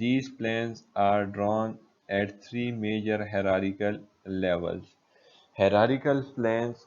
These plans are drawn at 3 major hierarchical levels. Hierarchical plans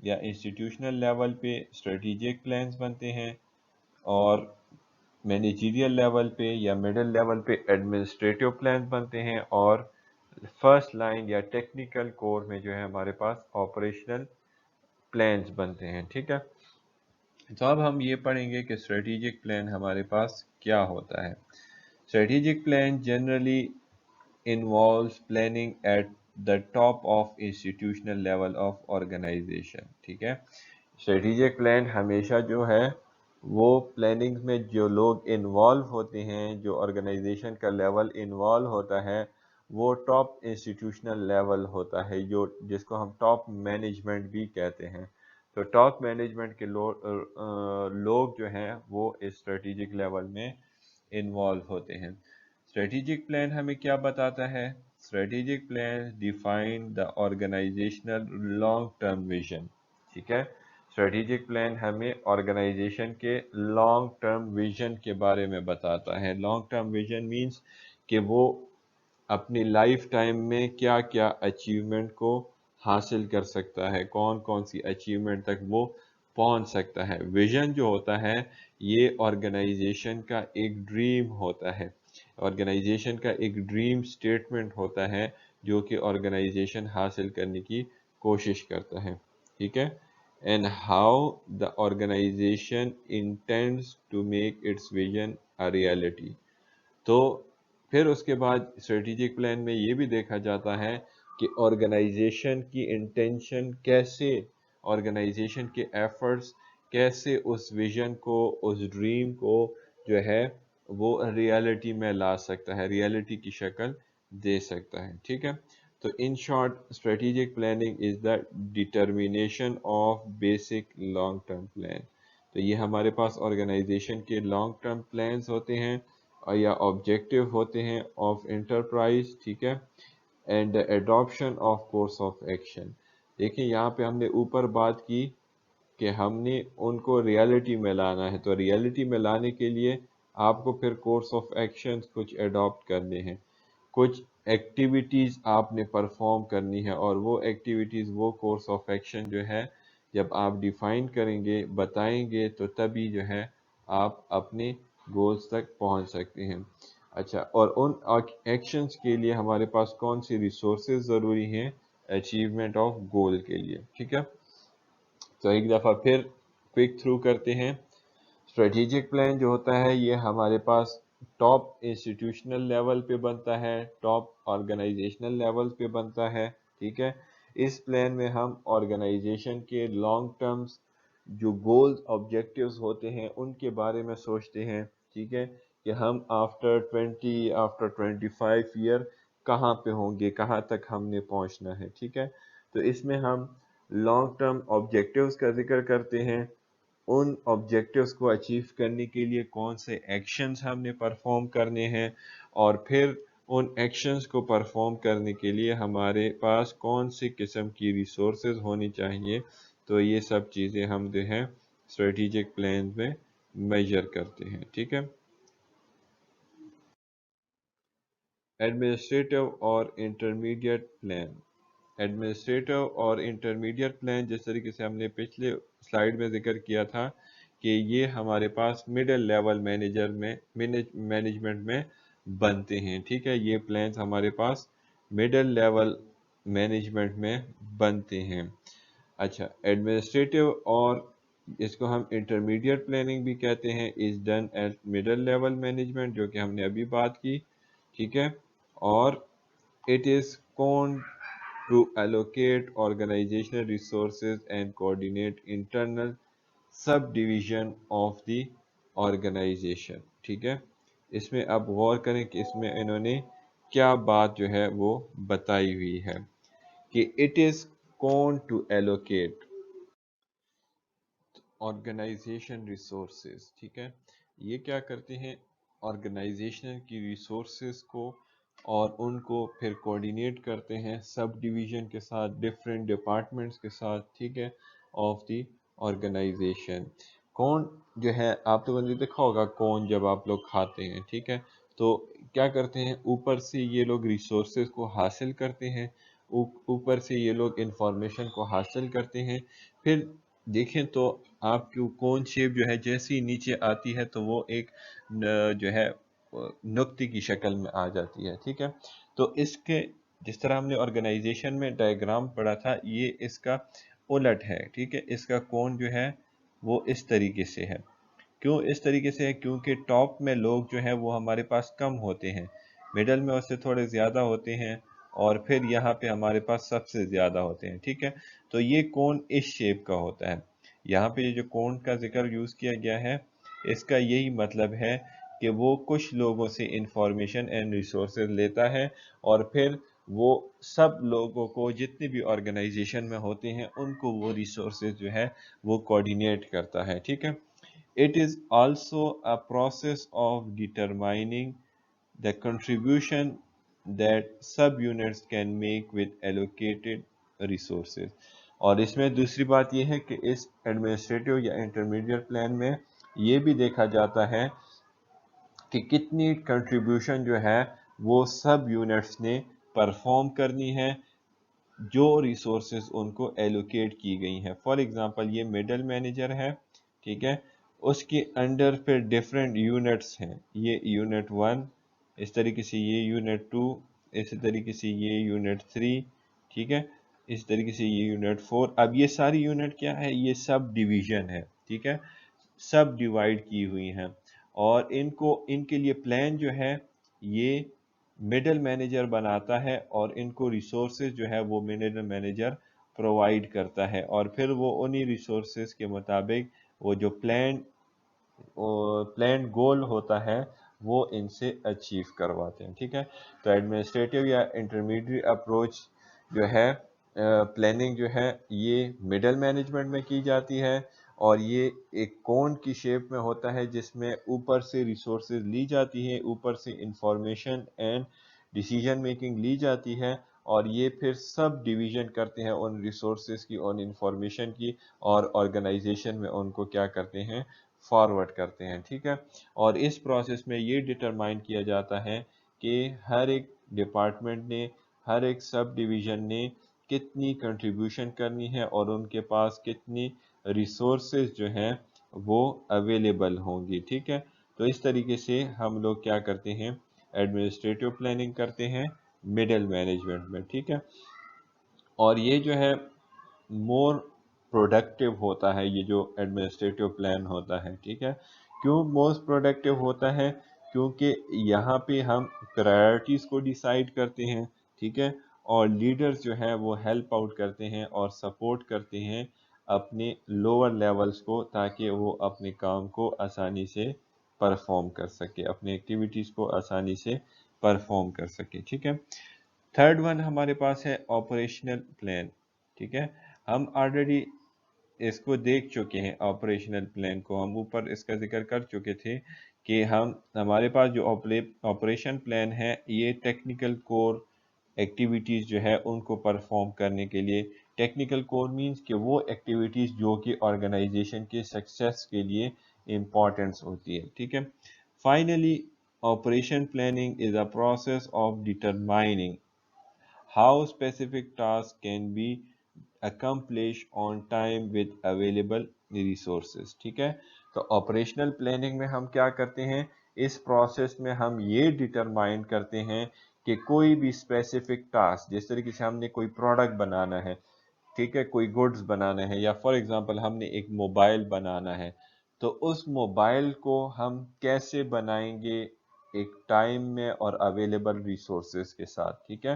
یا institutional level پہ strategic plans بنتے ہیں، اور مینیجیریل لیول پہ یا مڈل لیول پہ ایڈمنسٹریٹو پلانز بنتے ہیں، اور فرسٹ لائن یا ٹیکنیکل کور میں جو ہے ہمارے پاس آپریشنل پلانز بنتے ہیں. ٹھیک ہے، تو اب ہم یہ پڑھیں گے کہ اسٹریٹجک پلان ہمارے پاس کیا ہوتا ہے. Strategic plan generally involves planning at the top of institutional level of organization. ٹھیک ہے، اسٹریٹجک پلان ہمیشہ جو ہے وہ پلاننگ میں جو لوگ انوالو ہوتے ہیں، جو آرگنائزیشن کا لیول انوالو ہوتا ہے، وہ ٹاپ انسٹیٹیوشنل لیول ہوتا ہے، جس کو ہم ٹاپ مینجمنٹ بھی کہتے ہیں. تو ٹاپ مینجمنٹ کے لوگ جو ہیں وہ اسٹریٹجک لیول میں انوالو ہوتے ہیں. اسٹریٹجک پلان ہمیں کیا بتاتا ہے؟ Strategic plan define the organizational long term vision. ٹھیک ہے، اسٹریٹجک پلان ہمیں آرگنائزیشن کے لانگ ٹرم ویژن کے بارے میں بتاتا ہے. لانگ ٹرم ویژن مینس کہ وہ اپنی لائف ٹائم میں کیا کیا اچیومنٹ کو حاصل کر سکتا ہے، کون کون سی اچیومنٹ تک وہ پہنچ سکتا ہے. ویژن جو ہوتا ہے یہ آرگنائزیشن کا ایک ڈریم ہوتا ہے، آرگنائزیشن کا ایک ڈریم سٹیٹمنٹ ہوتا ہے جو کہ آرگنائزیشن حاصل کرنے کی کوشش کرتا ہے. ٹھیک ہے، and how the organization intends to make its vision a reality. تو پھر اس کے بعد اسٹریٹجک پلان میں یہ بھی دیکھا جاتا ہے کہ آرگنائزیشن کی انٹینشن کیسے، آرگنائزیشن کے ایفرٹس کیسے اس ویژن کو، اس ڈریم کو جو ہے وہ ریالٹی میں لا سکتا ہے، ریالٹی کی شکل دے سکتا ہے. ٹھیک ہے، تو in short strategic planning is the determination of basic long term plan. تو یہ ہمارے پاس آرگنائزیشن کے لانگ ٹرم پلانز ہوتے ہیں یا آبجیکٹیو ہوتے ہیں آف انٹرپرائز. ٹھیک ہے، and adaption of course of action. دیکھیں یہاں پہ ہم نے اوپر بات کی کہ ہم نے ان کو ریالٹی میں لانا ہے، تو ریالٹی میں لانے کے لیے آپ کو پھر کورس آف ایکشن کچھ ایڈاپٹ کرنے ہیں، کچھ ایکٹیویٹیز آپ نے پرفارم کرنی ہے، اور وہ ایکٹیویٹیز، وہ کورس آف ایکشن جو ہے جب آپ ڈیفائن کریں گے، بتائیں گے، تو تبھی جو ہے آپ اپنے گولز تک پہنچ سکتے ہیں. اچھا، اور ان ایکشنز کے لیے ہمارے پاس کون سی ریسورسز ضروری ہیں اچیومنٹ آف گول کے لیے. ٹھیک ہے، تو ایک دفعہ پھر کوئک تھرو کرتے ہیں. اسٹریٹجک پلان جو ہوتا ہے یہ ہمارے پاس ٹاپ انسٹیٹیوشنل لیول پہ بنتا ہے، ٹاپ آرگنائزیشنل لیول پہ بنتا ہے. ٹھیک ہے، اس پلان میں ہم آرگنائزیشن کے لانگ ٹرمز جو گولز آبجیکٹیوز ہوتے ہیں ان کے بارے میں سوچتے ہیں. ٹھیک ہے، کہ ہم آفٹر 25 ایئر کہاں پہ ہوں گے، کہاں تک ہم نے پہنچنا ہے. ٹھیک ہے، تو اس میں ہم لانگ ٹرم آبجیکٹیوز کا ذکر کرتے ہیں، ان آبجیکٹیوز کو اچیو کرنے کے لیے کون سے ایکشنز ہم نے پرفارم کرنے ہیں، اور پھر ان ایکشنز کو پرفارم کرنے کے لیے ہمارے پاس کون سی قسم کی ریسورسز ہونی چاہیے. تو یہ سب چیزیں ہم جو ہیں اسٹریٹجک پلان میں میجر کرتے ہیں. ٹھیک ہے، ایڈمنسٹریٹو اور انٹرمیڈیٹ پلان. ایڈمنسٹریٹو اور انٹرمیڈیٹ پلان جس طریقے سے ہم نے پچھلے سلائیڈ میں ذکر کیا تھا کہ یہ ہمارے پاس مڈل لیول مینجمنٹ میں بنتے ہیں. ٹھیک ہے، یہ پلانز ہمارے پاس مڈل لیول مینجمنٹ میں بنتے ہیں. اچھا، ایڈمنسٹریٹو اور اس کو ہم انٹرمیڈیٹ پلاننگ بھی کہتے ہیں، is done at middle level management, جو کہ ہم نے ابھی بات کی. ٹھیک ہے، اور it is conned to allocate organizational resources and coordinate internal subdivision of the organization. ٹھیک ہے، اس میں اب غور کریں کہ اس میں انہوں نے کیا بات جو ہے وہ بتائی ہوئی ہے کہ it is conned to allocate organization resources. ٹھیک ہے، یہ کیا کرتے ہیں، آرگنائزیشن کی ریسورسز کو اور ان کو پھر کوآرڈینیٹ کرتے ہیں سب ڈویژن کے ساتھ، ڈفرینٹ ڈپارٹمنٹس کے ساتھ. ٹھیک ہے، آف دی آرگنائزیشن. کون جو ہے آپ لوگوں نے دیکھا ہوگا، کون جب آپ لوگ کھاتے ہیں، ٹھیک ہے، تو کیا کرتے ہیں، اوپر سے یہ لوگ ریسورسز کو حاصل کرتے ہیں اوپر سے یہ لوگ انفارمیشن کو حاصل کرتے ہیں. پھر دیکھیں تو آپ کی کون شیپ جو ہے جیسی نیچے آتی ہے تو وہ ایک جو ہے نقطے کی شکل میں آ جاتی ہے. ٹھیک ہے، تو اس کے جس طرح ہم نے آرگنائزیشن میں ڈائیگرام پڑھا تھا، یہ اس کا الٹ ہے. ٹھیک ہے، اس کا کون جو ہے وہ اس طریقے سے ہے. کیوں اس طریقے سے ہے؟ کیونکہ ٹاپ میں لوگ جو ہیں وہ ہمارے پاس کم ہوتے ہیں، مڈل میں اس سے تھوڑے زیادہ ہوتے ہیں، اور پھر یہاں پہ ہمارے پاس سب سے زیادہ ہوتے ہیں. ٹھیک ہے، تو یہ کون اس شیپ کا ہوتا ہے. یہاں پہ یہ جو کون کا ذکر یوز کیا گیا ہے، اس کا یہی مطلب ہے کہ وہ کچھ لوگوں سے انفارمیشن اینڈ ریسورسز لیتا ہے، اور پھر وہ سب لوگوں کو جتنے بھی آرگنائزیشن میں ہوتے ہیں ان کو وہ ریسورسز جو ہے وہ کوآرڈینیٹ کرتا ہے. ٹھیک ہے. It is also a process of determining the contribution that subunits can make with allocated resources. اور اس میں دوسری بات یہ ہے کہ اس ایڈمنسٹریٹو یا انٹرمیڈیٹ پلان میں یہ بھی دیکھا جاتا ہے کہ کتنی کنٹریبیوشن جو ہے وہ سب یونٹس نے پرفارم کرنی ہے جو ریسورسز ان کو ایلوکیٹ کی گئی ہیں. فار ایگزامپل یہ مڈل مینیجر ہے. ٹھیک ہے، اس کے انڈر پھر ڈیفرنٹ یونٹس ہیں. یہ یونٹ 1، اس طریقے سے یہ یونٹ 2، اسی طریقے سے یہ یونٹ 3. ٹھیک ہے، اس طریقے سے یہ یونٹ 4. اب یہ ساری یونٹ کیا ہے؟ یہ سب ڈویژن ہے. ٹھیک ہے، سب ڈیوائیڈ کی ہوئی ہیں، اور ان کے لیے پلان جو ہے یہ مڈل مینیجر بناتا ہے، اور ان کو ریسورسز جو ہے وہ مڈل مینیجر پرووائڈ کرتا ہے، اور پھر وہ انہی ریسورسز کے مطابق وہ جو پلان گول ہوتا ہے وہ ان سے اچیو کرواتے ہیں. ٹھیک ہے، تو ایڈمنسٹریٹو یا انٹرمیڈیٹ اپروچ جو ہے پلاننگ جو ہے یہ مڈل مینجمنٹ میں کی جاتی ہے، اور یہ ایک کون کی شیپ میں ہوتا ہے جس میں اوپر سے ریسورسز لی جاتی ہے، اوپر سے انفارمیشن اینڈ ڈیسیجن میکنگ لی جاتی ہے، اور یہ پھر سب ڈیویژن کرتے ہیں ان ریسورسز کی، ان انفارمیشن کی، اور آرگنائزیشن میں ان کو کیا کرتے ہیں؟ فارورڈ کرتے ہیں. ٹھیک ہے، اور اس پروسیس میں یہ ڈٹرمائن کیا جاتا ہے کہ ہر ایک ڈپارٹمنٹ نے، ہر ایک سب ڈویژن نے کتنی کنٹریبیوشن کرنی ہے، اور ان کے پاس کتنی ریسورسز جو ہیں وہ اویلیبل ہوں گی. ٹھیک ہے، تو اس طریقے سے ہم لوگ کیا کرتے ہیں؟ ایڈمنسٹریٹو پلاننگ کرتے ہیں مڈل مینجمنٹ میں. ٹھیک ہے، اور یہ جو ہے مور پروڈکٹیو ہوتا ہے، یہ جو ایڈمنسٹریٹو پلان ہوتا ہے. ٹھیک ہے، کیوں موسٹ پروڈکٹیو ہوتا ہے؟ کیونکہ یہاں پہ ہم پرائرٹیز کو ڈیسائیڈ کرتے ہیں. ٹھیک ہے، اور لیڈرز جو ہیں وہ ہیلپ آؤٹ کرتے ہیں اور سپورٹ کرتے ہیں اپنے لوور لیولز کو، تاکہ وہ اپنے کام کو آسانی سے پرفارم کر سکے، اپنے ایکٹیویٹیز کو آسانی سے پرفارم کر سکے. ٹھیک ہے، تھرڈ ون ہمارے پاس ہے آپریشنل پلان. ٹھیک ہے، ہم آلریڈی اس کو دیکھ چکے ہیں، آپریشنل پلان کو ہم اوپر اس کا ذکر کر چکے تھے کہ ہمارے پاس جو آپریشن پلان ہے یہ ٹیکنیکل کور ایکٹیویٹیز جو ہے ان کو پرفارم کرنے کے لیے، ٹیکنیکل کور مینز کہ وہ ایکٹیویٹیز جو کہ آرگنائزیشن کے سکسیس کے لیے امپورٹنس ہوتی ہے. ٹھیک ہے، finally operation planning is a process of determining how specific tasks can be accomplished on time with available resources. ٹھیک ہے، تو آپریشنل پلاننگ میں ہم کیا کرتے ہیں؟ اس پروسیس میں ہم یہ ڈیٹرمائن کرتے ہیں کہ کوئی بھی اسپیسیفک ٹاسک، جس طریقے سے ہم نے کوئی پروڈکٹ بنانا ہے، ٹھیک ہے، کوئی گڈز بنانا ہے، یا فار ایگزامپل ہم نے ایک موبائل بنانا ہے، تو اس موبائل کو ہم کیسے بنائیں گے؟ ایک ٹائم میں اور اویلیبل ریسورسز کے ساتھ. ٹھیک ہے،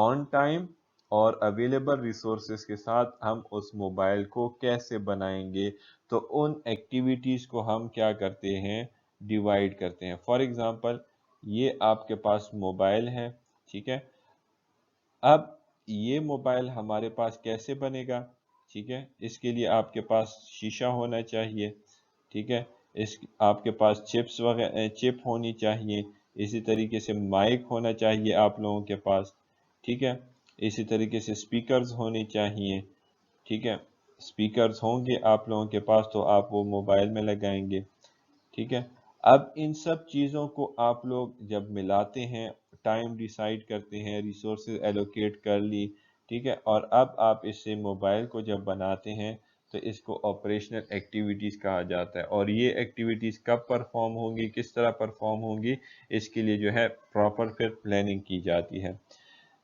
آن ٹائم اور اویلیبل ریسورسز کے ساتھ ہم اس موبائل کو کیسے بنائیں گے؟ تو ان ایکٹیویٹیز کو ہم کیا کرتے ہیں؟ ڈیوائیڈ کرتے ہیں. فار ایگزامپل یہ آپ کے پاس موبائل ہے. ٹھیک ہے، اب یہ موبائل ہمارے پاس کیسے بنے گا؟ ٹھیک ہے، اس کے لیے آپ کے پاس شیشہ ہونا چاہیے. ٹھیک ہے، آپ کے پاس چپ ہونی چاہیے، اسی طریقے سے مائک ہونا چاہیے آپ لوگوں کے پاس. ٹھیک ہے، اسی طریقے سے سپیکرز ہونے چاہیے. ٹھیک ہے، سپیکرز ہوں گے آپ لوگوں کے پاس تو آپ وہ موبائل میں لگائیں گے. ٹھیک ہے، اب ان سب چیزوں کو آپ لوگ جب ملاتے ہیں ٹائم ڈیسائیڈ کرتے ہیں، ریسورسز ایلوکیٹ کر لی، ٹھیک ہے، اور اب آپ اس سے موبائل کو جب بناتے ہیں تو اس کو آپریشنل ایکٹیویٹیز کہا جاتا ہے، اور یہ ایکٹیویٹیز کب پرفارم ہوں گی، کس طرح پرفارم ہوں گی، اس کے لیے جو ہے پراپر پھر پلاننگ کی جاتی ہے۔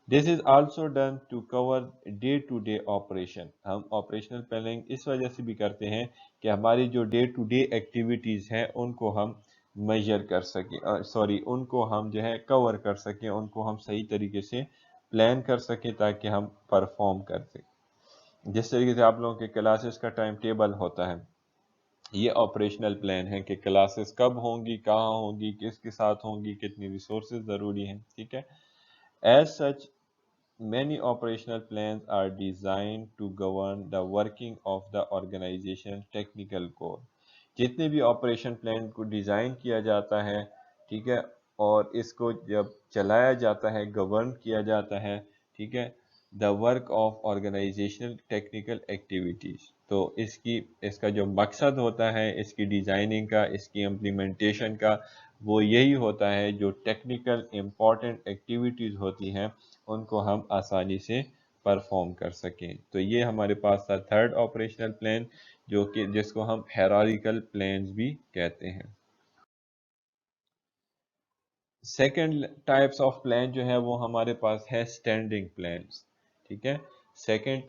This is also done to cover day to day operation. ہم آپریشنل پلاننگ اس وجہ سے بھی کرتے ہیں کہ ہماری جو ڈے ٹو ڈے ایکٹیویٹیز ہیں ان کو ہم میجر کر سکیں، ان کو ہم جو ہے کور کر سکیں، ان کو ہم صحیح طریقے سے پلان کر سکیں تاکہ ہم پرفارم کر سکیں۔ جس طریقے سے آپ لوگوں کے کلاسز کا ٹائم ٹیبل ہوتا ہے، یہ آپریشنل پلان ہے کہ کلاسز کب ہوں گی، کہاں ہوں گی، کس کے ساتھ ہوں گی، کتنی ریسورسز ضروری ہیں، ٹھیک ہے۔ As such many operational plans are designed to govern the working of the organization technical core۔ جتنے بھی آپریشن پلان کو ڈیزائن کیا جاتا ہے، ٹھیک ہے، اور اس کو جب چلایا جاتا ہے، گورن کیا جاتا ہے، ٹھیک ہے، the work of organizational technical activities, تو اس کا جو مقصد ہوتا ہے اس کی ڈیزائننگ کا، اس کی امپلیمنٹیشن کا، وہ یہی ہوتا ہے جو ٹیکنیکل امپورٹنٹ ایکٹیویٹیز ہوتی ہیں ان کو ہم آسانی سے پرفارم کر سکیں۔ تو یہ ہمارے پاس تھا تھرڈ آپریشنل پلان، جس کو ہم ہیرارکل پلانز بھی کہتے ہیں۔ سیکنڈ ٹائپس آف پلان جو ہے وہ ہمارے پاس ہے اسٹینڈنگ پلانز، ٹھیک ہے۔ سیکنڈ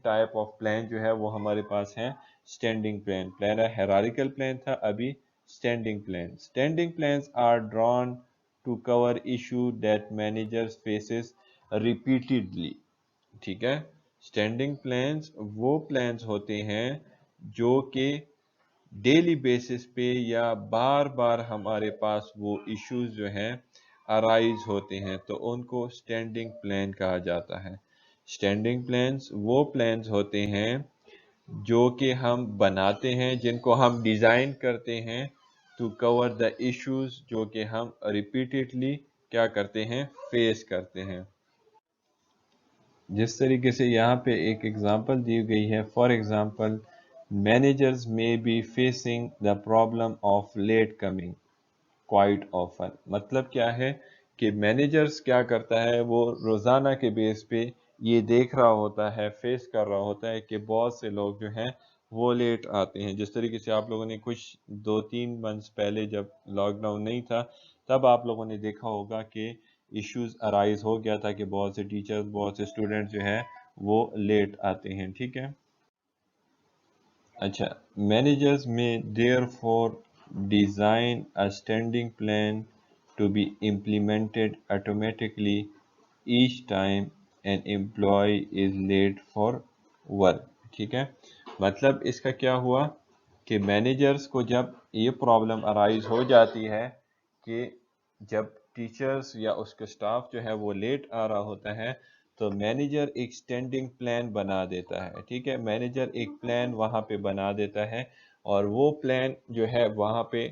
ٹائپ آف پلان جو ہے وہ ہمارے پاس ہے اسٹینڈنگ پلان۔ پہلا ہیرارکل پلان تھا، ابھی standing plan. Standing plans are drawn to cover issue that managers faces repeatedly, ٹھیک ہے۔ اسٹینڈنگ پلانز وہ پلانز ہوتے ہیں جو کہ ڈیلی بیسس پہ یا بار بار ہمارے پاس وہ ایشوز جو ہیں ارائیز ہوتے ہیں، تو ان کو اسٹینڈنگ پلان کہا جاتا ہے۔ اسٹینڈنگ پلانز وہ پلانز ہوتے ہیں جو کہ ہم بناتے ہیں، جن کو ہم ڈیزائن کرتے ہیں ٹو کور دا ایشوز جو کہ ہم ریپیٹیڈلی کیا کرتے ہیں، فیس کرتے ہیں۔ جس طریقے سے یہاں پہ ایک ایگزامپل دی گئی ہے، for example managers may be facing the problem of late coming quite often۔ مطلب کیا ہے کہ مینیجرز کیا کرتا ہے، وہ روزانہ کے بیس پہ یہ دیکھ رہا ہوتا ہے، فیس کر رہا ہوتا ہے کہ بہت سے لوگ جو ہیں وہ لیٹ آتے ہیں۔ جس طریقے سے آپ لوگوں نے کچھ 2-3 منتھس پہلے جب لاک ڈاؤن نہیں تھا تب آپ لوگوں نے دیکھا ہوگا کہ ایشوز ارائیز ہو گیا تھا کہ بہت سے ٹیچرز، بہت سے اسٹوڈنٹ جو ہیں وہ لیٹ آتے ہیں، ٹھیک ہے۔ اچھا، managers may therefore design a standing plan to be implemented automatically each time an employee is late for work، ٹھیک ہے۔ مطلب اس کا کیا ہوا کہ مینیجرز کو جب یہ پرابلم ارائیز ہو جاتی ہے کہ جب ٹیچرز یا اس کے سٹاف جو ہے وہ لیٹ آ رہا ہوتا ہے تو مینیجر ایک سٹینڈنگ پلان بنا دیتا ہے، ٹھیک ہے۔ مینیجر ایک پلان وہاں پہ بنا دیتا ہے اور وہ پلان جو ہے وہاں پہ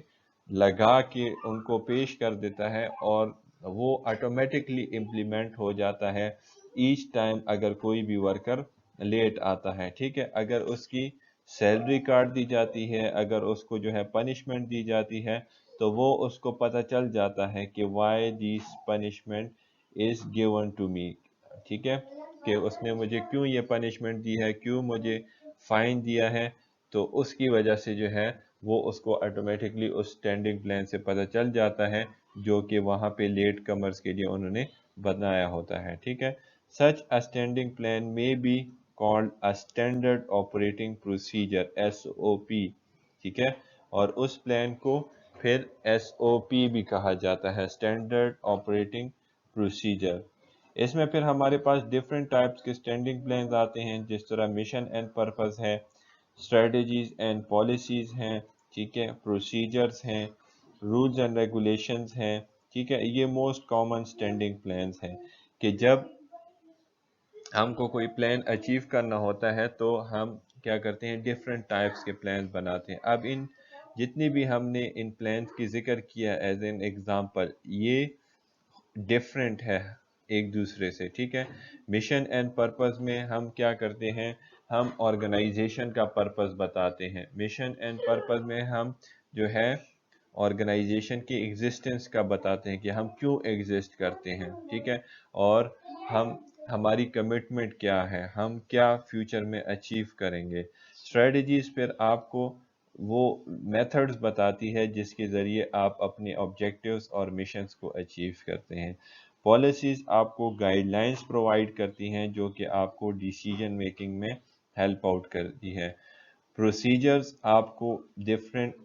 لگا کے ان کو پیش کر دیتا ہے، اور وہ آٹومیٹکلی امپلیمنٹ ہو جاتا ہے ایچ ٹائم اگر کوئی بھی ورکر لیٹ آتا ہے، ٹھیک ہے۔ اگر اس کی سیلری کاٹ دی جاتی ہے، اگر اس کو جو ہے پنشمنٹ دی جاتی ہے، تو وہ اس کو پتہ چل جاتا ہے کہ why this punishment is given to me, ٹھیک ہے، کہ اس نے مجھے کیوں یہ پنشمنٹ دی ہے، کیوں مجھے فائن دیا ہے، تو اس کی وجہ سے جو ہے وہ اس کو آٹومیٹکلی اس اسٹینڈنگ پلان سے پتہ چل جاتا ہے جو کہ وہاں پہ لیٹ کمرز کے لیے انہوں نے بنایا ہوتا ہے، ٹھیک ہے۔ Such a standing plan may be called a standard operating procedure, SOP، ٹھیک ہے، اور اس پلان کو پھر SOP بھی کہا جاتا ہے، اسٹینڈرڈ آپریٹنگ پروسیجر۔ اس میں پھر ہمارے پاس ڈیفرنٹ ٹائپس کے اسٹینڈنگ پلانز آتے ہیں، جس طرح مشن اینڈ پرپز ہے، اسٹریٹجیز اینڈ پالیسیز ہیں، ٹھیک ہے، پروسیجرز ہیں، رولز اینڈ ریگولیشنز ہیں، ٹھیک ہے۔ یہ موسٹ کامن اسٹینڈنگ پلانز ہیں کہ جب ہم کو کوئی پلان اچیو کرنا ہوتا ہے تو ہم کیا کرتے ہیں، ڈیفرنٹ ٹائپس کے پلانز بناتے ہیں۔ اب جتنی بھی ہم نے ان پلانز کی ذکر کیا ایز این ایگزامپل، یہ ڈیفرنٹ ہے ایک دوسرے سے، ٹھیک ہے۔ مشن اینڈ پرپز میں ہم کیا کرتے ہیں، ہم آرگنائزیشن کا پرپز بتاتے ہیں۔ مشن اینڈ پرپز میں ہم جو ہے آرگنائزیشن کی ایگزسٹنس کا بتاتے ہیں کہ ہم کیوں ایگزسٹ کرتے ہیں، ٹھیک ہے، اور ہماری کمٹمنٹ کیا ہے، ہم کیا فیوچر میں اچیو کریں گے۔ اسٹریٹجیز پھر آپ کو وہ میتھڈز بتاتی ہے جس کے ذریعے آپ اپنے آبجیکٹیوز اور مشنز کو اچیو کرتے ہیں۔ پالیسیز آپ کو گائیڈ لائنز پرووائڈ کرتی ہیں جو کہ آپ کو ڈیسیجن میکنگ میں ہیلپ آؤٹ کرتی ہے۔ پروسیجرز آپ کو different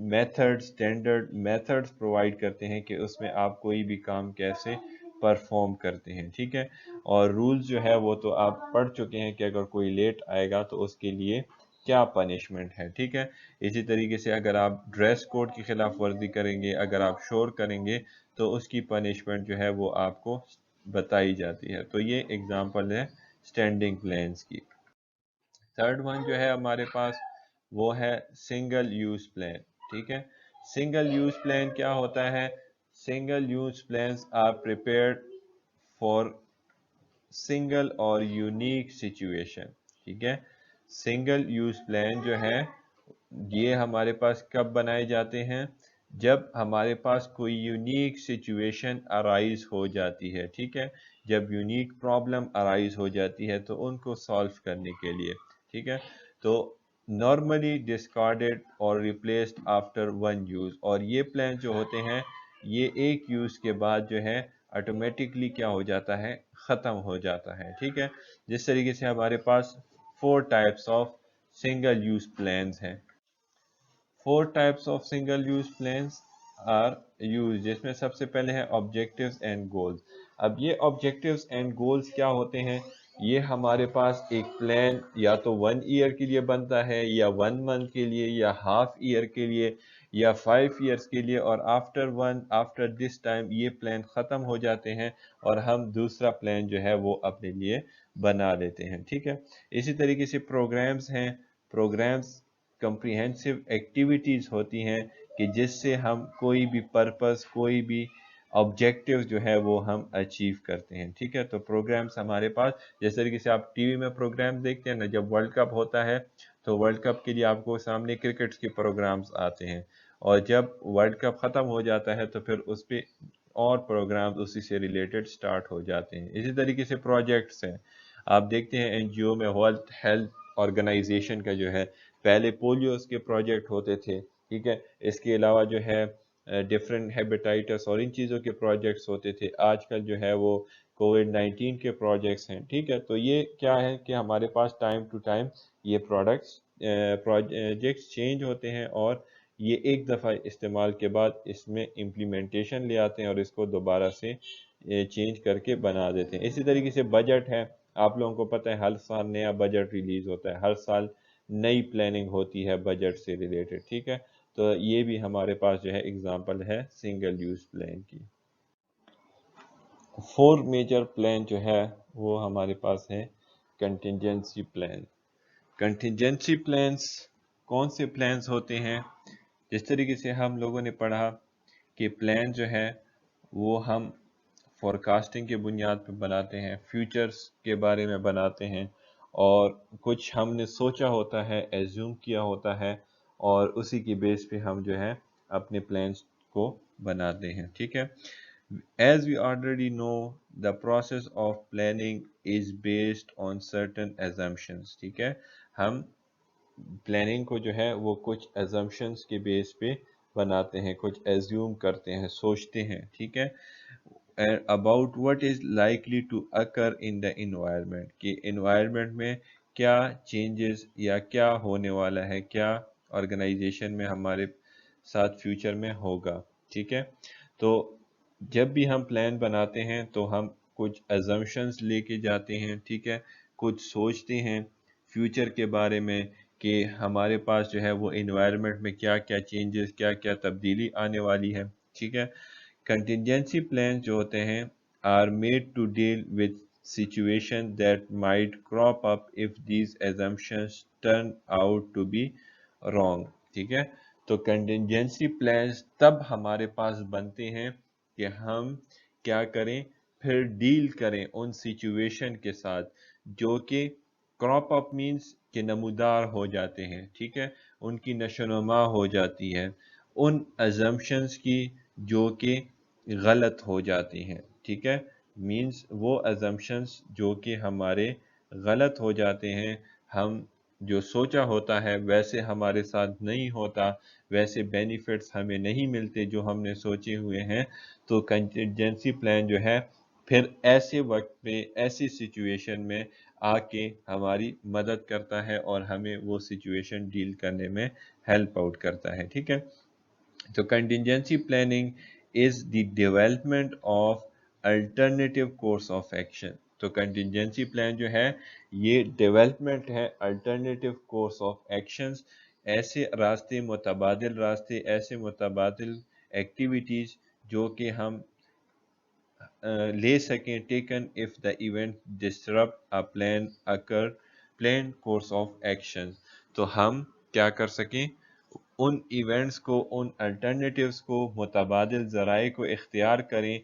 method standard methods provide کرتے ہیں کہ اس میں آپ کوئی بھی کام کیسے پرفارم کرتے ہیں، ٹھیک ہے، اور رولز جو ہے وہ تو آپ پڑھ چکے ہیں کہ اگر کوئی لیٹ آئے گا تو اس کے لیے کیا پنشمنٹ ہے، ٹھیک ہے۔ اسی طریقے سے اگر آپ ڈریس کوڈ کی خلاف ورزی کریں گے، اگر آپ شور کریں گے تو اس کی پنشمنٹ جو ہے وہ آپ کو بتائی جاتی ہے۔ تو یہ ایگزامپل ہے اسٹینڈنگ پلانز کی۔ تھرڈ ون جو ہے ہمارے پاس وہ ہے سنگل یوز پلان، ٹھیک ہے۔ سنگل یوز پلان کیا ہوتا ہے؟ Single use plans are prepared for single اور یونیک سچویشن، ٹھیک ہے۔ سنگل یوز پلان جو ہے یہ ہمارے پاس کب بنائے جاتے ہیں؟ جب ہمارے پاس کوئی یونیک سچویشن ارائز ہو جاتی ہے، ٹھیک ہے، جب یونیک پرابلم ارائز ہو جاتی ہے تو ان کو سالو کرنے کے لیے، ٹھیک ہے۔ تو نارملی ڈسکارڈیڈ اور ریپلیسڈ آفٹر ون یوز، اور یہ پلان جو ہوتے ہیں یہ ایک یوز کے بعد جو ہے آٹومیٹکلی کیا ہو جاتا ہے؟ ختم ہو جاتا ہے، ٹھیک ہے۔ جس طریقے سے ہمارے پاس 4 types of single use plans ہیں۔ 4 types of single use plans are use, جس میں سب سے پہلے ہے آبجیکٹیوز اینڈ گولز۔ اب یہ آبجیکٹیوز اینڈ گولز کیا ہوتے ہیں؟ یہ ہمارے پاس ایک پلان یا تو 1 ایئر کے لیے بنتا ہے، یا 1 منتھ کے لیے، یا ہاف ایئر کے لیے، یا 5 ایئرس کے لیے، اور آفٹر دس ٹائم یہ پلان ختم ہو جاتے ہیں اور ہم دوسرا پلان جو ہے وہ اپنے لیے بنا لیتے ہیں، ٹھیک ہے۔ اسی طریقے سے پروگرامز ہیں، پروگرامز کمپریہنسو ایکٹیویٹیز ہوتی ہیں کہ جس سے ہم کوئی بھی پرپس، کوئی بھی آبجیکٹیو جو ہے وہ ہم اچیو کرتے ہیں، ٹھیک ہے۔ تو پروگرامز ہمارے پاس جس طریقے سے آپ ٹی وی میں پروگرام دیکھتے ہیں نا، جب ورلڈ کپ ہوتا ہے تو ورلڈ کپ کے لیے آپ کو سامنے کرکٹس کے پروگرامز آتے ہیں، اور جب ورلڈ کپ ختم ہو جاتا ہے تو پھر اس پہ اور پروگرامز اسی سے ریلیٹڈ سٹارٹ ہو جاتے ہیں۔ اسی طریقے سے پروجیکٹس ہیں، آپ دیکھتے ہیں این جی او میں ورلڈ ہیلتھ آرگنائزیشن کا جو ہے پہلے پولیوز کے پروجیکٹ ہوتے تھے، ٹھیک ہے، اس کے علاوہ جو ہے ڈفرینٹ ہیپیٹائٹس اور ان چیزوں کے پروجیکٹس ہوتے تھے، آج کل جو ہے وہ کووڈ-19 کے پروجیکٹس ہیں، ٹھیک ہے۔ تو یہ کیا ہے کہ ہمارے پاس ٹائم ٹو ٹائم یہ پروجیکٹس چینج ہوتے ہیں، اور یہ ایک دفعہ استعمال کے بعد اس میں امپلیمنٹیشن لے آتے ہیں اور اس کو دوبارہ سے چینج کر کے بنا دیتے ہیں۔ اسی طریقے سے بجٹ ہے، آپ لوگوں کو پتہ ہے ہر سال نیا بجٹ ریلیز ہوتا ہے، ہر سال نئی پلاننگ ہوتی ہے بجٹ سے ریلیٹڈ، ٹھیک ہے۔ تو یہ بھی ہمارے پاس جو ہے اگزامپل ہے سنگل یوز پلان کی۔ 4 میجر پلان جو ہے وہ ہمارے پاس ہے کنٹینجنسی پلان۔ کنٹینجنسی پلانز کون سے پلانز ہوتے ہیں؟ جس طریقے سے ہم لوگوں نے پڑھا کہ پلان جو ہے وہ ہم فورکاسٹنگ کے بنیاد پہ بناتے ہیں، فیوچرز کے بارے میں بناتے ہیں، اور کچھ ہم نے سوچا ہوتا ہے، ایزیوم کیا ہوتا ہے، اور اسی کی بیس پہ ہم جو ہے اپنے پلانز کو بناتے ہیں، ٹھیک ہے۔ As we already know, the process of planning is based on certain assumptions، ٹھیک ہے۔ ہم پلاننگ کو جو ہے وہ کچھ assumptions کے بیس پہ بناتے ہیں، کچھ ایزیوم کرتے ہیں، سوچتے ہیں، ٹھیک ہے، about what is likely to occur in the environment، کہ environment میں کیا چینجز یا کیا ہونے والا ہے، کیا آرگنائزیشن میں ہمارے ساتھ فیوچر میں ہوگا، ٹھیک ہے۔ تو جب بھی ہم پلان بناتے ہیں تو ہم کچھ assumptions لے کے جاتے ہیں، ٹھیک ہے، کچھ سوچتے ہیں فیوچر کے بارے میں کہ ہمارے پاس جو ہے وہ انوائرمنٹ میں کیا کیا چینجز، کیا کیا تبدیلی آنے والی ہے، ٹھیک ہے۔ کنٹینجنسی پلان جو ہوتے ہیں are made to deal with situation that might crop up if these assumptions turn out to be wrong، ٹھیک ہے۔ تو کنٹینجنسی پلانز تب ہمارے پاس بنتے ہیں کہ ہم کیا کریں، پھر ڈیل کریں ان سچویشن کے ساتھ جو کہ کراپ اپ مینس کہ نمودار ہو جاتے ہیں، ٹھیک ہے، ان کی نشو و نما ہو جاتی ہے، ان assumptions کی جو کہ غلط ہو جاتی ہیں، ٹھیک ہے، مینس وہ assumptions جو کہ ہمارے غلط ہو جاتے ہیں، ہم جو سوچا ہوتا ہے ویسے ہمارے ساتھ نہیں ہوتا، ویسے بینیفٹس ہمیں نہیں ملتے جو ہم نے سوچے ہوئے ہیں، تو کنٹینجنسی پلان جو ہے پھر ایسے وقت پہ ایسی سچویشن میں آ کے ہماری مدد کرتا ہے اور ہمیں وہ سچویشن ڈیل کرنے میں ہیلپ آؤٹ کرتا ہے، ٹھیک ہے۔ تو contingency planning is the development of alternative course of action. تو contingency plan جو ہے یہ development ہے alternative course of actions، ایسے راستے، متبادل راستے، ایسے متبادل ایکٹیویٹیز جو کہ ہم لے سکیں taken if the event disrupt a planned course of action. تو ہم کیا کر سکیں، ان ایونٹس کو، ان الٹرنیٹیوز کو، متبادل ذرائع کو اختیار کریں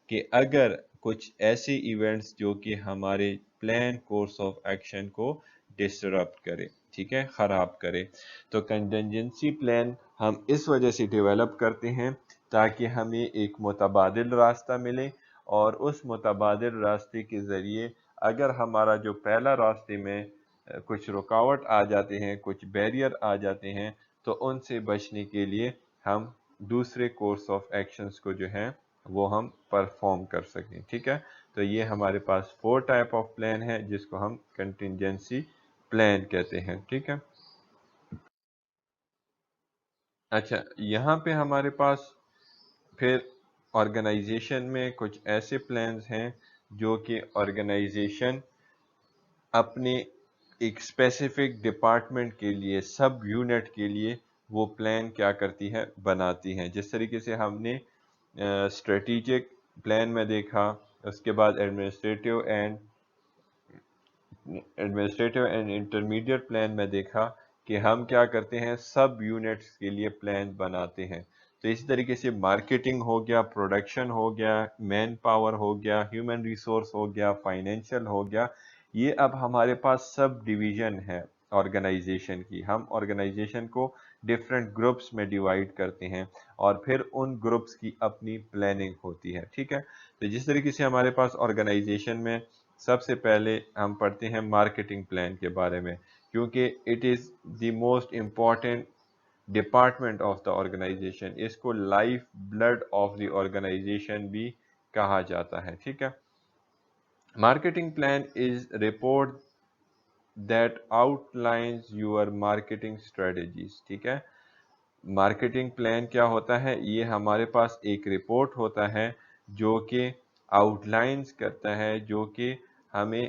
کہ اگر کچھ ایسے ایونٹس جو کہ ہمارے پلان کورس آف ایکشن کو ڈسٹرپٹ کرے، ٹھیک ہے، خراب کرے۔ تو کنٹینجنسی پلان ہم اس وجہ سے ڈیولپ کرتے ہیں تاکہ ہمیں ایک متبادل راستہ ملے، اور اس متبادل راستے کے ذریعے اگر ہمارا جو پہلا راستے میں کچھ رکاوٹ آ جاتے ہیں، کچھ بیریئر آ جاتے ہیں، تو ان سے بچنے کے لیے ہم دوسرے کورس آف ایکشنز کو جو ہیں وہ ہم پرفارم کر سکیں، ٹھیک ہے۔ تو یہ ہمارے پاس 4 ٹائپ آف پلان ہے جس کو ہم کنٹینجنسی پلان کہتے ہیں، ٹھیک ہے۔ اچھا، یہاں پہ ہمارے پاس پھر آرگنائزیشن میں کچھ ایسے پلانز ہیں جو کہ آرگنائزیشن اپنے ایک اسپیسیفک ڈپارٹمنٹ کے لیے، سب یونٹ کے لیے وہ پلان کیا کرتی ہے، بناتی ہیں۔ جس طریقے سے ہم نے اسٹریٹجک پلان میں دیکھا، اس کے بعد ایڈمنسٹریٹو اینڈ انٹرمیڈیٹ پلان میں دیکھا کہ ہم کیا کرتے ہیں، سب یونٹس کے لیے پلان بناتے ہیں۔ تو اسی طریقے سے مارکیٹنگ ہو گیا، پروڈکشن ہو گیا، مین پاور ہو گیا، ہیومن ریسورس ہو گیا، فائنینشیل ہو گیا، یہ اب ہمارے پاس سب ڈویژن ہے آرگنائزیشن کی۔ ہم آرگنائزیشن کو ڈفرینٹ گروپس میں ڈیوائیڈ کرتے ہیں اور پھر ان گروپس کی اپنی پلاننگ ہوتی ہے، ٹھیک ہے۔ تو جس طریقے سے ہمارے پاس آرگنائزیشن میں سب سے پہلے ہم پڑھتے ہیں مارکیٹنگ پلان کے بارے میں، کیونکہ it is the most important department of the organization, اس کو life blood of the organization بھی کہا جاتا ہے، ٹھیک ہے۔ Marketing plan is report that outlines your marketing strategies, ٹھیک ہے۔ مارکیٹنگ پلان کیا ہوتا ہے، یہ ہمارے پاس ایک رپورٹ ہوتا ہے جو کہ آؤٹ لائنز کرتا ہے، جو کہ ہمیں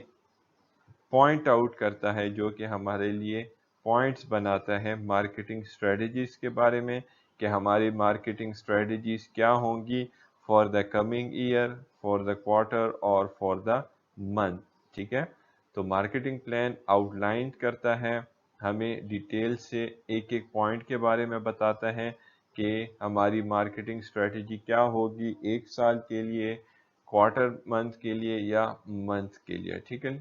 پوائنٹ آؤٹ کرتا ہے، جو کہ ہمارے لیے پوائنٹس بناتا ہے مارکیٹنگ اسٹریٹجیز کے بارے میں، کہ ہماری مارکیٹنگ اسٹریٹجیز کیا ہوں گی for the coming year, for the quarter اور فار دا منتھ، ٹھیک ہے۔ تو مارکیٹنگ پلان آؤٹ لائن کرتا ہے، ہمیں ڈیٹیل سے ایک ایک پوائنٹ کے بارے میں بتاتا ہے کہ ہماری مارکیٹنگ اسٹریٹجی کیا ہوگی ایک سال کے لیے، کوارٹر منتھ کے لیے یا منتھ کے لیے، ٹھیک ہے۔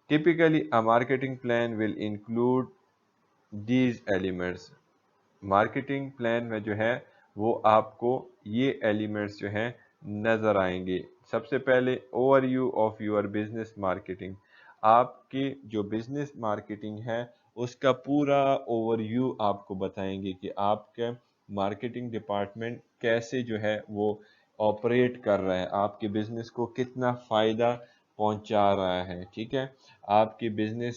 Typically, a marketing plan will include these elements. Marketing plan میں جو ہے وہ آپ کو یہ ایلیمنٹس جو ہیں نظر آئیں گے۔ سب سے پہلے overview of your business marketing, آپ کی جو بزنس مارکیٹنگ ہے اس کا پورا اوور ویو آپ کو بتائیں گے کہ آپ کے مارکیٹنگ ڈپارٹمنٹ کیسے جو ہے وہ آپریٹ کر رہا ہے، آپ کے بزنس کو کتنا فائدہ پہنچا رہا ہے، ٹھیک ہے، آپ کی بزنس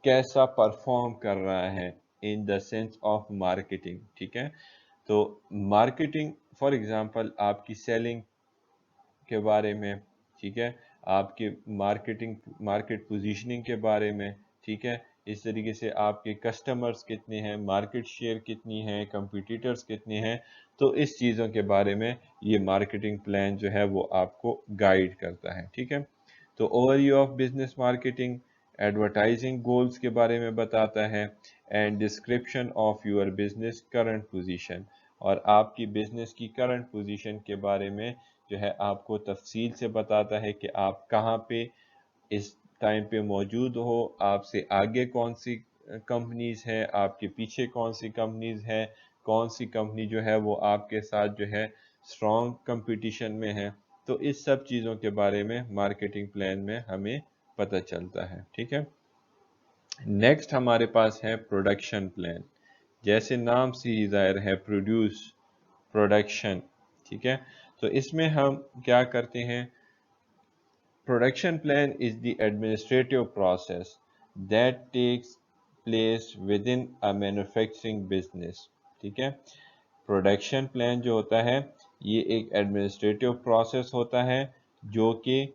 کیسا پرفارم کر رہا ہے ان دا سینس آف مارکیٹنگ، ٹھیک ہے۔ تو مارکیٹنگ فار ایگزامپل آپ کی سیلنگ کے بارے میں، ٹھیک ہے، آپ کی مارکیٹ پوزیشننگ کے بارے میں، ٹھیک ہے، اس طریقے سے آپ کے کسٹمرز کتنے ہیں، مارکیٹ شیئر کتنی ہے، کمپیٹیٹرز کتنے ہیں، تو اس چیزوں کے بارے میں یہ مارکیٹنگ پلان جو ہے وہ آپ کو گائیڈ کرتا ہے، ٹھیک ہے۔ تو overview of business marketing advertising goals کے بارے میں بتاتا ہے، and description of your business current position, اور آپ کی بزنس کی کرنٹ پوزیشن کے بارے میں جو ہے آپ کو تفصیل سے بتاتا ہے کہ آپ کہاں پہ اس ٹائم پہ موجود ہو، آپ سے آگے کون سی کمپنیز ہیں، آپ کے پیچھے کون سی کمپنیز ہیں، کون سی کمپنی جو ہے وہ آپ کے ساتھ جو ہے اسٹرانگ کمپٹیشن میں ہے. تو اس سب چیزوں کے بارے میں مارکیٹنگ پلان میں ہمیں پتہ چلتا ہے. ٹھیک ہے. نیکسٹ ہمارے پاس ہے پروڈکشن پلان. جیسے نام سے ہی ظاہر ہے پروڈکشن. ٹھیک ہے. تو اس میں ہم کیا کرتے ہیں؟ Production plan is the administrative process that takes place with in a manufacturing business. ٹھیک ہے. پروڈکشن پلان جو ہوتا ہے یہ ایک ایڈمنسٹریٹو پروسیس ہوتا ہے جو کہ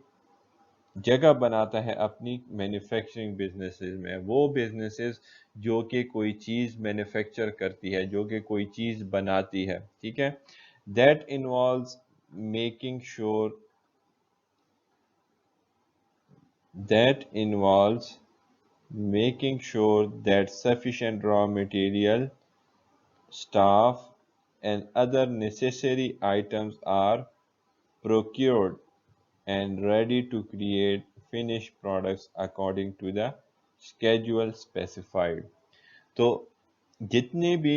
جگہ بناتا ہے اپنی مینوفیکچرنگ بزنسز میں. وہ بزنسز جو کہ کوئی چیز مینوفیکچر کرتی ہے، جو کہ کوئی چیز بناتی ہے. ٹھیک ہے. That involves making sure that sufficient raw material, staff, and other necessary items are procured and ready to create finished products according to the schedule specified. تو جتنے بھی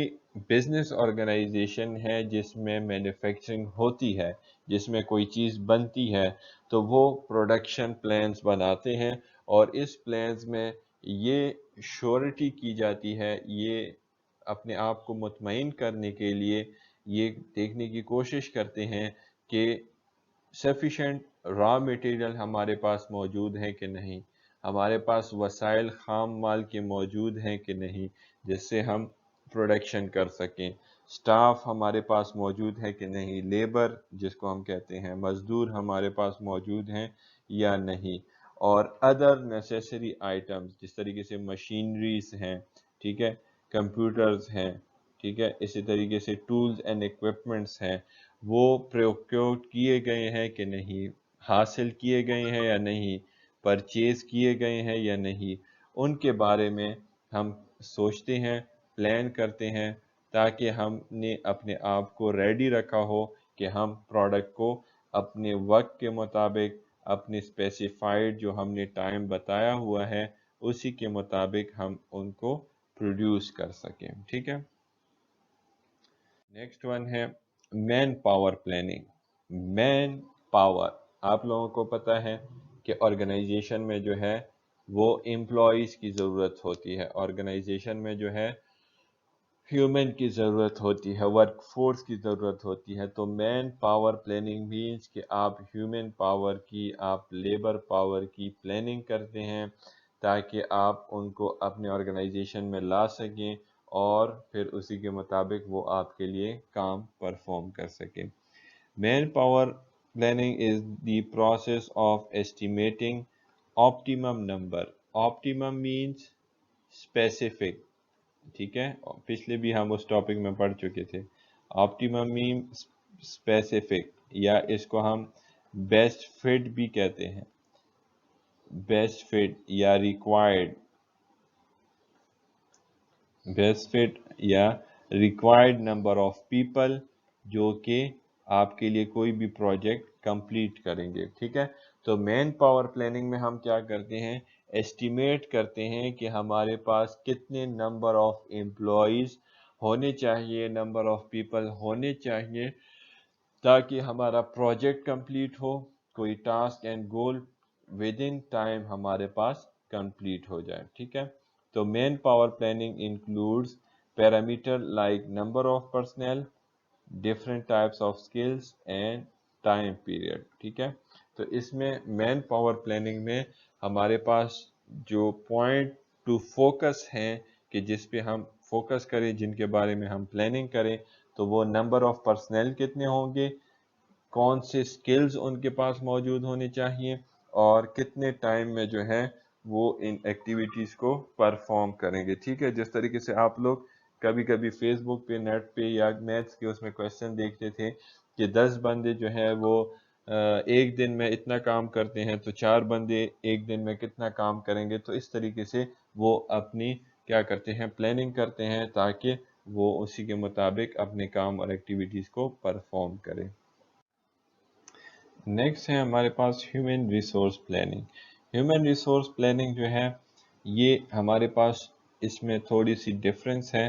بزنس آرگنائزیشن ہے جس میں مینوفیکچرنگ ہوتی ہے، جس میں کوئی چیز بنتی ہے، تو وہ پروڈکشن پلانز بناتے ہیں. اور اس پلانز میں یہ شورٹی کی جاتی ہے، یہ اپنے آپ کو مطمئن کرنے کے لیے یہ دیکھنے کی کوشش کرتے ہیں کہ سفیشینٹ را میٹیریل ہمارے پاس موجود ہیں کہ نہیں، ہمارے پاس وسائل خام مال کے موجود ہیں کہ نہیں جس سے ہم پروڈکشن کر سکیں، سٹاف ہمارے پاس موجود ہے کہ نہیں، لیبر جس کو ہم کہتے ہیں مزدور ہمارے پاس موجود ہیں یا نہیں، اور ادر نیسیسری آئٹمز جس طریقے سے مشینریز ہیں. ٹھیک ہے. کمپیوٹرز ہیں. ٹھیک ہے. اسی طریقے سے ٹولز اینڈ ایکوپمنٹس ہیں، وہ پروکیور کیے گئے ہیں کہ نہیں، حاصل کیے گئے ہیں یا نہیں، پرچیز کیے گئے ہیں یا نہیں، ان کے بارے میں ہم سوچتے ہیں، پلان کرتے ہیں تاکہ ہم نے اپنے آپ کو ریڈی رکھا ہو کہ ہم پروڈکٹ کو اپنے وقت کے مطابق، اپنے اسپیسیفائڈ جو ہم نے ٹائم بتایا ہوا ہے اسی کے مطابق ہم ان کو پروڈیوس کر سکیں. ٹھیک ہے. نیکسٹ ون ہے man power planning. Man power آپ لوگوں کو پتہ ہے کہ آرگنائزیشن میں جو ہے وہ امپلائیز کی ضرورت ہوتی ہے، آرگنائزیشن میں جو ہے ہیومن کی ضرورت ہوتی ہے، ورک فورس کی ضرورت ہوتی ہے. تو مین پاور پلاننگ مینس کہ آپ ہیومن پاور کی، آپ لیبر پاور کی پلاننگ کرتے ہیں تاکہ آپ ان کو اپنے آرگنائزیشن میں لا سکیں اور پھر اسی کے مطابق وہ آپ کے لیے کام پرفارم کر سکیں. Manpower planning is the process of estimating optimum number. Optimum means specific. ٹھیک ہے. پچھلے بھی ہم اس ٹاپک میں پڑھ چکے تھے. آپٹیمم مینس اسپیسیفک، یا اس کو ہم بیسٹ فٹ بھی کہتے ہیں، بیسٹ فٹ یا ریکوائرڈ، بیسٹ فٹ یا ریکوائرڈ نمبر آف پیپل جو کہ آپ کے لیے کوئی بھی پروجیکٹ کمپلیٹ کریں گے. ٹھیک ہے. تو مین پاور پلاننگ میں ہم کیا کرتے ہیں؟ ایسٹیمیٹ کرتے ہیں کہ ہمارے پاس کتنے نمبر آف امپلائیز ہونے چاہیے، نمبر آف پیپل ہونے چاہیے تاکہ ہمارا پروجیکٹ کمپلیٹ ہو، کوئی task and goal within time ہمارے پاس کمپلیٹ ہو جائے. ٹھیک ہے. تو manpower planning includes parameter like number of personnel, different types of skills and time period. ٹھیک ہے. تو اس میں مین پاور پلاننگ میں ہمارے پاس جو پوائنٹ ٹو فوکس ہیں کہ جس پہ ہم فوکس کریں، جن کے بارے میں ہم پلاننگ کریں، تو وہ نمبر آف پرسنل کتنے ہوں گے، کون سے سکلز ان کے پاس موجود ہونے چاہیے، اور کتنے ٹائم میں جو ہے وہ ان ایکٹیویٹیز کو پرفارم کریں گے. ٹھیک ہے. جس طریقے سے آپ لوگ کبھی کبھی فیس بک پہ، نیٹ پہ یا میتھس کے اس میں کویشچن دیکھتے تھے کہ 10 بندے جو ہے وہ ایک دن میں اتنا کام کرتے ہیں تو 4 بندے ایک دن میں کتنا کام کریں گے. تو اس طریقے سے وہ اپنی کیا کرتے ہیں، پلاننگ کرتے ہیں تاکہ وہ اسی کے مطابق اپنے کام اور ایکٹیویٹیز کو پرفارم کریں. نیکسٹ ہے ہمارے پاس human resource planning. Human resource planning جو ہے یہ ہمارے پاس اس میں تھوڑی سی ڈفرینس ہے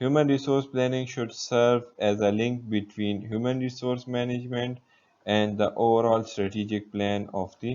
human resource planning should serve as a link between human resource management and the overall strategic plan of the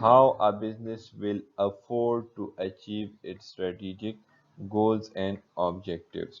how a business will afford to achieve its strategic goals and objectives।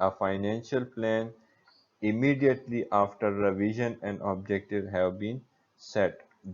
a financial plan immediately after revision and objective have been set।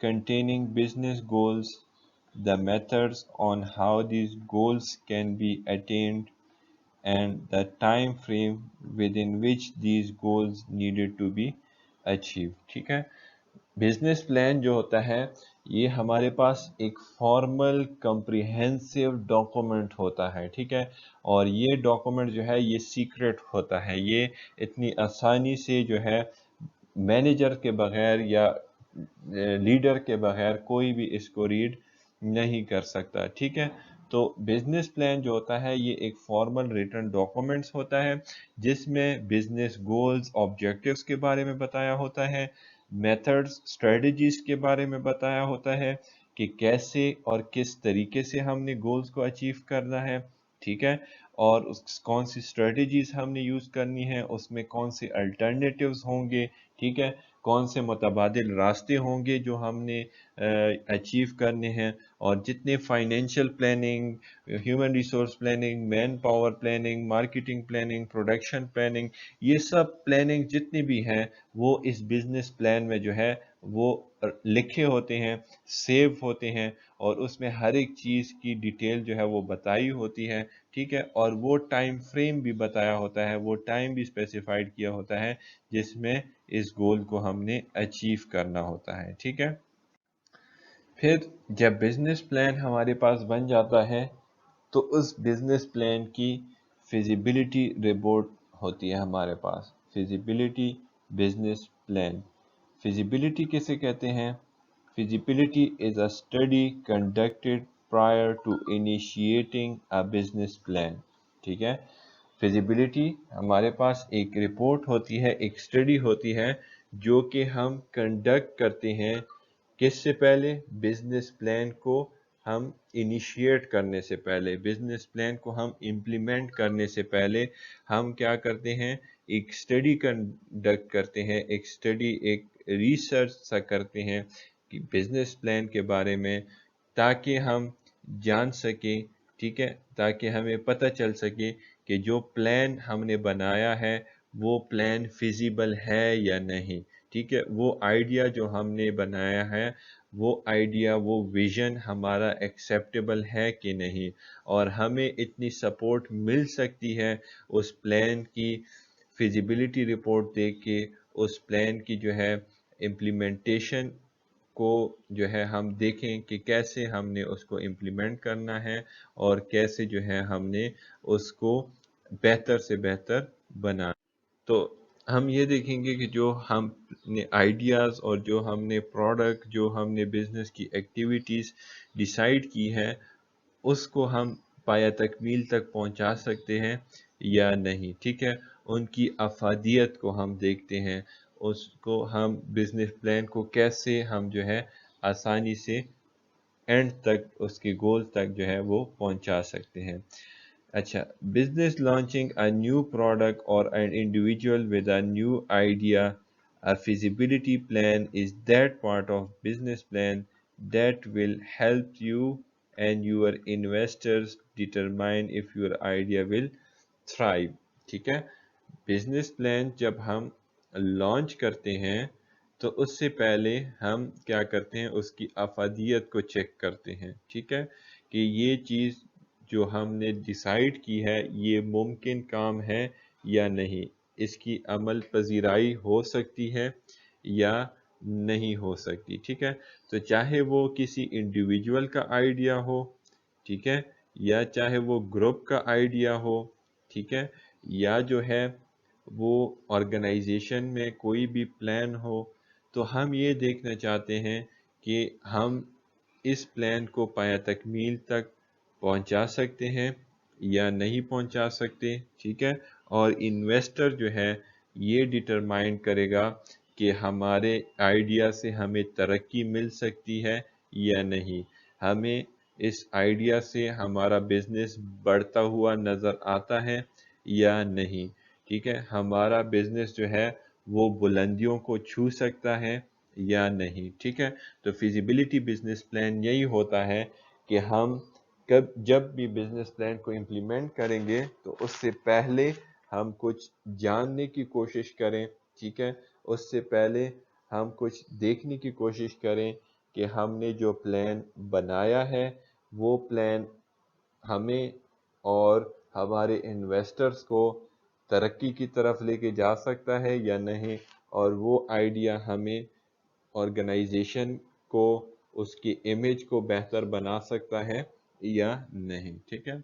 containing business goals, the methods on how these goals can be attained, and the time frame within which these goals needed to be achieved. ٹھیک ہے، business plan جو ہوتا ہے یہ ہمارے پاس ایک formal comprehensive document ہوتا ہے. ٹھیک ہے، اور یہ ڈاکومنٹ جو ہے یہ سیکرٹ ہوتا ہے، یہ اتنی آسانی سے جو ہے مینیجر کے بغیر یا لیڈر کے بغیر کوئی بھی اس کو ریڈ نہیں کر سکتا. ٹھیک ہے، تو بزنس پلان جو ہوتا ہے یہ ایک فارمل ریٹن ڈاکومنٹس ہوتا ہے جس میں بزنس گولز آبجیکٹیوز کے بارے میں بتایا ہوتا ہے، میتھڈز اسٹریٹجیز کے بارے میں بتایا ہوتا ہے کہ کیسے اور کس طریقے سے ہم نے گولز کو اچیو کرنا ہے. ٹھیک ہے، اور کون سی اسٹریٹجیز ہم نے یوز کرنی ہے، اس میں کون سے الٹرنیٹیوز ہوں گے. ٹھیک ہے، کون سے متبادل راستے ہوں گے جو ہم نے اچیو کرنے ہیں، اور جتنے financial planning, human resource planning, manpower planning, marketing planning, production planning, یہ سب پلاننگ جتنی بھی ہیں وہ اس بزنس پلان میں جو ہے وہ لکھے ہوتے ہیں، سیو ہوتے ہیں، اور اس میں ہر ایک چیز کی ڈیٹیل جو ہے وہ بتائی ہوتی ہے. ٹھیک ہے، اور وہ ٹائم فریم بھی بتایا ہوتا ہے، وہ ٹائم بھی اسپیسیفائڈ کیا ہوتا ہے جس میں اس گول کو ہم نے اچیو کرنا ہوتا ہے. ٹھیک ہے، پھر جب بزنس پلان ہمارے پاس بن جاتا ہے تو اس بزنس پلان کی فیزیبلٹی رپورٹ ہوتی ہے ہمارے پاس. فیزیبلٹی بزنس پلان، فیزیبلٹی کسے کہتے ہیں؟ Feasibility is a study conducted prior to initiating a business plan. ٹھیک ہے، فیزیبلٹی ہمارے پاس ایک رپورٹ ہوتی ہے، ایک اسٹڈی ہوتی ہے جو کہ ہم کنڈکٹ کرتے ہیں کس سے پہلے؟ بزنس پلان کو ہم انیشیٹ کرنے سے پہلے، بزنس پلان کو ہم امپلیمنٹ کرنے سے پہلے ہم کیا کرتے ہیں؟ ایک اسٹڈی کنڈکٹ کرتے ہیں، ایک اسٹڈی، ایک ریسرچ سا کرتے ہیں کہ بزنس پلان کے بارے میں، تاکہ ہم جان سکیں. ٹھیک ہے، تاکہ ہمیں پتہ چل سکے کہ جو پلان ہم نے بنایا ہے وہ پلان فیزیبل ہے یا نہیں. ٹھیک ہے، وہ آئیڈیا جو ہم نے بنایا ہے، وہ آئیڈیا، وہ ویژن ہمارا ایکسیپٹیبل ہے کہ نہیں، اور ہمیں اتنی سپورٹ مل سکتی ہے اس پلان کی فیزیبلٹی رپورٹ دیکھ کے، اس پلان کی جو ہے امپلیمنٹیشن کو جو ہے ہم دیکھیں کہ کیسے ہم نے اس کو امپلیمنٹ کرنا ہے، اور کیسے جو ہے ہم نے اس کو بہتر سے بہتر بنانا. تو ہم یہ دیکھیں گے کہ جو ہم نے آئیڈیاز اور جو ہم نے پروڈکٹ، جو ہم نے بزنس کی ایکٹیویٹیز ڈیسائیڈ کی ہے، اس کو ہم پایہ تکمیل تک پہنچا سکتے ہیں یا نہیں. ٹھیک ہے، ان کی افادیت کو ہم دیکھتے ہیں، اس کو ہم بزنس پلان کو کیسے ہم جو ہے آسانی سے اینڈ تک، اس کے گول تک جو ہے وہ پہنچا سکتے ہیں. اچھا، business launching a new product اور an individual with a new idea. A feasibility plan is that part of business plan that will help you and your investors determine if your idea will thrive. ٹھیک ہے، business plan جب ہم launch کرتے ہیں تو اس سے پہلے ہم کیا کرتے ہیں؟ اس کی افادیت کو چیک کرتے ہیں. ٹھیک ہے، کہ یہ چیز جو ہم نے ڈیسائیڈ کی ہے یہ ممکن کام ہے یا نہیں، اس کی عمل پذیرائی ہو سکتی ہے یا نہیں ہو سکتی. ٹھیک ہے، تو چاہے وہ کسی انڈیویجول کا آئیڈیا ہو، ٹھیک ہے، یا چاہے وہ گروپ کا آئیڈیا ہو، ٹھیک ہے، یا جو ہے وہ آرگنائزیشن میں کوئی بھی پلان ہو، تو ہم یہ دیکھنا چاہتے ہیں کہ ہم اس پلان کو پایہ تکمیل تک پہنچا سکتے ہیں یا نہیں پہنچا سکتے. ٹھیک ہے، اور انویسٹر جو ہے یہ ڈٹرمائن کرے گا کہ ہمارے آئیڈیا سے ہمیں ترقی مل سکتی ہے یا نہیں، ہمیں اس آئیڈیا سے ہمارا بزنس بڑھتا ہوا نظر آتا ہے یا نہیں. ٹھیک ہے، ہمارا بزنس جو ہے وہ بلندیوں کو چھو سکتا ہے یا نہیں. ٹھیک ہے، تو فیزیبلٹی بزنس پلان یہی ہوتا ہے کہ ہم جب بھی بزنس پلان کو امپلیمنٹ کریں گے تو اس سے پہلے ہم کچھ جاننے کی کوشش کریں. ٹھیک ہے، اس سے پہلے ہم کچھ دیکھنے کی کوشش کریں کہ ہم نے جو پلان بنایا ہے وہ پلان ہمیں اور ہمارے انویسٹرز کو ترقی کی طرف لے کے جا سکتا ہے یا نہیں، اور وہ آئیڈیا ہمیں آرگنائزیشن کو، اس کی امیج کو بہتر بنا سکتا ہے یا نہیں. ٹھیک ہے.